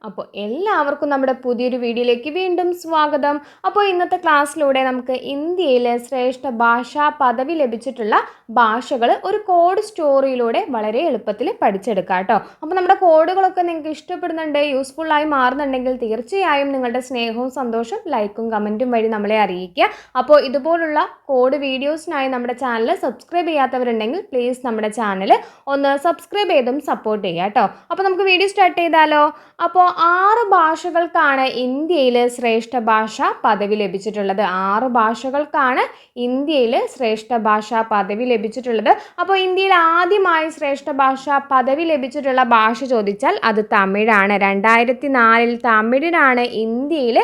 അപ്പോൾ എല്ലാവർക്കും നമ്മുടെ പുതിയൊരു വീഡിയോയിലേക്ക് വീണ്ടും സ്വാഗതം. അപ്പോൾ ഇന്നത്തെ ക്ലാസ്സിലൂടെ നമുക്ക് ഇന്ത്യയിലെ ശ്രേഷ്ഠ ഭാഷാ പദവി ലഭിച്ചിട്ടുള്ള ഭാഷകൾ ഒരു കോഡ് സ്റ്റോറിയിലൂടെ വളരെ എളുപ്പത്തിൽ പഠിച്ചെടുക്കാം കേട്ടോ. അപ്പോൾ നമ്മുടെ കോഡുകളൊക്കെ നിങ്ങൾക്ക് ഇഷ്ടപ്പെടുന്നുണ്ട്, യൂസ്ഫുള്ളായി മാറുന്നുണ്ടെങ്കിൽ തീർച്ചയായും നിങ്ങളുടെ സ്നേഹവും സന്തോഷവും ലൈക്കും കമൻറ്റും വഴി നമ്മളെ അറിയിക്കുക. അപ്പോൾ ഇതുപോലുള്ള കോഡ് വീഡിയോസിനായി നമ്മുടെ ചാനൽ സബ്സ്ക്രൈബ് ചെയ്യാത്തവരുണ്ടെങ്കിൽ പ്ലീസ് നമ്മുടെ ചാനൽ ഒന്ന് സബ്സ്ക്രൈബ് ചെയ്തും സപ്പോർട്ട് ചെയ്യുക കേട്ടോ. അപ്പോൾ നമുക്ക് വീഡിയോ സ്റ്റാർട്ട് ചെയ്താലോ. അപ്പോൾ 6 ഭാഷകൾക്കാണ് ഇന്ത്യയിൽ ശ്രേഷ്ഠ ഭാഷ പദവി ലഭിച്ചിട്ടുള്ളത്. 6 ഭാഷകൾക്കാണ് ഇന്ത്യയിൽ ശ്രേഷ്ഠ ഭാഷാ പദവി ലഭിച്ചിട്ടുള്ളത്. അപ്പോൾ ഇന്ത്യയിൽ ആദ്യമായി ശ്രേഷ്ഠ ഭാഷാ പദവി ലഭിച്ചിട്ടുള്ള ഭാഷ ചോദിച്ചാൽ അത് തമിഴാണ്. 2004 തമിഴിനാണ് ഇന്ത്യയിൽ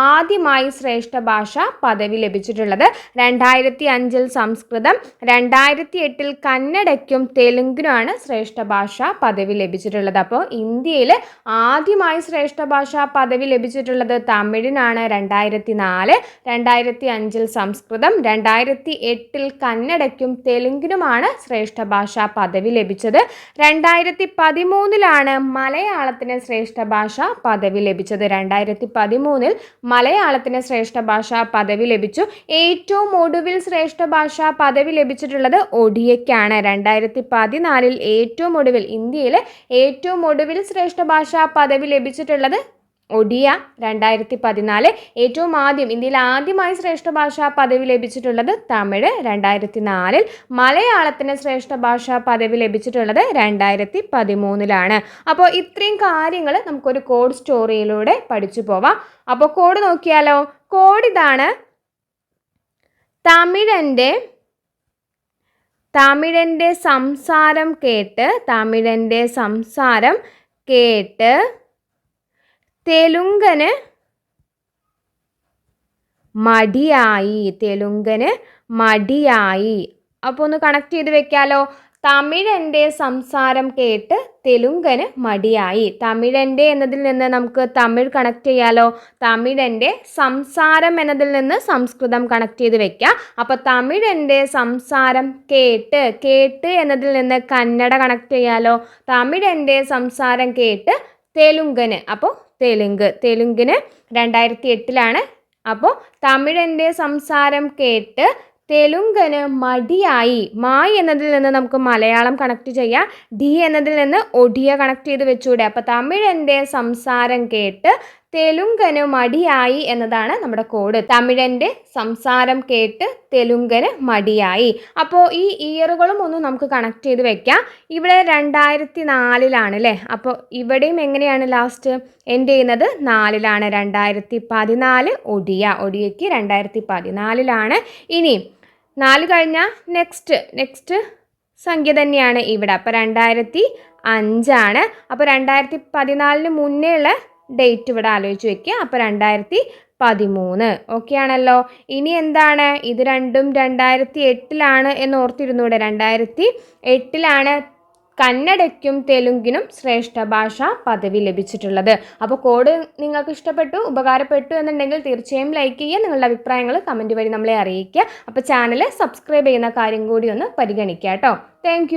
ആദ്യമായി ശ്രേഷ്ഠ ഭാഷ പദവി ലഭിച്ചിട്ടുള്ളത്. 2005 സംസ്കൃതം, 2008 കന്നഡയ്ക്കും തെലുങ്കിനുമാണ് ശ്രേഷ്ഠ ഭാഷാ പദവി ലഭിച്ചിട്ടുള്ളത്. അപ്പോൾ ഇന്ത്യയിൽ ആദ്യമായി ശ്രേഷ്ഠ ഭാഷാ പദവി ലഭിച്ചിട്ടുള്ളത് തമിഴിനാണ്. 2004, 2005 സംസ്കൃതം, 2008 കന്നഡയ്ക്കും തെലുങ്കിനുമാണ് ശ്രേഷ്ഠ ഭാഷാ പദവി ലഭിച്ചത്. 2013 മലയാളത്തിന് ശ്രേഷ്ഠ ഭാഷാ പദവി ലഭിച്ചത്. 2013 മലയാളത്തിന് ശ്രേഷ്ഠ ഭാഷാ പദവി ലഭിച്ചു. ഏറ്റവും ഒടുവിൽ ശ്രേഷ്ഠ ഭാഷാ പദവി ലഭിച്ചിട്ടുള്ളത് ഒഡിയയ്ക്കാണ്. 2014 ഏറ്റവും ഒടുവിൽ ഇന്ത്യയിൽ ഏറ്റവും ഒടുവിൽ ശ്രേഷ്ഠ ഭാഷാ പദവി ലഭിച്ചിട്ടുള്ളത് ഒഡിയ. 2014 ഏറ്റവും ആദ്യം ഇന്ത്യയിൽ ആദ്യമായി ശ്രേഷ്ഠ ഭാഷാ പദവി ലഭിച്ചിട്ടുള്ളത് തമിഴ്. 2004 മലയാളത്തിന് ശ്രേഷ്ഠ ഭാഷാ പദവി ലഭിച്ചിട്ടുള്ളത് 2013. അപ്പോൾ ഇത്രയും കാര്യങ്ങൾ നമുക്കൊരു കോഡ് സ്റ്റോറിയിലൂടെ പഠിച്ചു പോവാം. അപ്പോൾ കോഡ് നോക്കിയാലോ. കോഡ് ഇതാണ്. തമിഴൻ്റെ സംസാരം കേട്ട് തെലുങ്കന് മടിയായി. അപ്പോൾ ഒന്ന് കണക്ട് ചെയ്ത് വെക്കാലോ. തമിഴൻ്റെ സംസാരം കേട്ട് തെലുങ്കന് മടിയായി. തമിഴൻ്റെ എന്നതിൽ നിന്ന് നമുക്ക് തമിഴ് കണക്ട് ചെയ്യാലോ. തമിഴൻ്റെ സംസാരം എന്നതിൽ നിന്ന് സംസ്കൃതം കണക്ട് ചെയ്ത് വെക്കാം. അപ്പോൾ തമിഴൻ്റെ സംസാരം കേട്ട് എന്നതിൽ നിന്ന് കന്നഡ കണക്ട് ചെയ്യാലോ. തമിഴൻ്റെ സംസാരം കേട്ട് തെലുങ്കന്, അപ്പോൾ തെലുങ്കിന് 2008. അപ്പോൾ തമിഴൻ്റെ സംസാരം കേട്ട് തെലുങ്കന് മടിയായി. മായി എന്നതിൽ നിന്ന് നമുക്ക് മലയാളം കണക്ട് ചെയ്യാം. ഡി എന്നതിൽ നിന്ന് ഒഡിയ കണക്ട് ചെയ്ത് വെച്ചൂടെ. അപ്പോൾ തമിഴൻ്റെ സംസാരം കേട്ട് തെലുങ്കന് മടിയായി എന്നതാണ് നമ്മുടെ കോഡ്. തമിഴൻ്റെ സംസാരം കേട്ട് തെലുങ്കന് മടിയായി. അപ്പോൾ ഈ ഇയറുകളും ഒന്ന് നമുക്ക് കണക്ട് ചെയ്ത് വെക്കാം. ഇവിടെ 2004 അല്ലേ. അപ്പോൾ ഇവിടെയും എങ്ങനെയാണ് ലാസ്റ്റ് എൻഡ് ചെയ്യുന്നത് 4 2014 ഒഡിയയ്ക്ക് 2014. ഇനി 4 കഴിഞ്ഞാൽ നെക്സ്റ്റ് സംഖ്യ തന്നെയാണ് ഇവിടെ. അപ്പോൾ 2005. അപ്പോൾ 2014 മുന്നേ ഉള്ള ഡേറ്റ് ഇവിടെ ആലോചിച്ച് വെക്കുക. അപ്പോൾ 2013. ഓക്കെ ആണല്ലോ. ഇനി എന്താണ്, ഇത് രണ്ടും 2008 എന്ന് ഓർത്തിരുന്നൂടെ. 2008 കന്നഡയ്ക്കും തെലുങ്കിനും ശ്രേഷ്ഠ ഭാഷാ പദവി ലഭിച്ചിട്ടുള്ളത്. അപ്പോൾ കോഡ് നിങ്ങൾക്ക് ഇഷ്ടപ്പെട്ടു, ഉപകാരപ്പെട്ടു എന്നുണ്ടെങ്കിൽ തീർച്ചയായും ലൈക്ക് ചെയ്യുക. നിങ്ങളുടെ അഭിപ്രായങ്ങൾ കമൻറ്റ് വഴി നമ്മളെ അറിയിക്കുക. അപ്പോൾ ചാനൽ സബ്സ്ക്രൈബ് ചെയ്യുന്ന കാര്യം കൂടി ഒന്ന് പരിഗണിക്കുക കേട്ടോ. താങ്ക്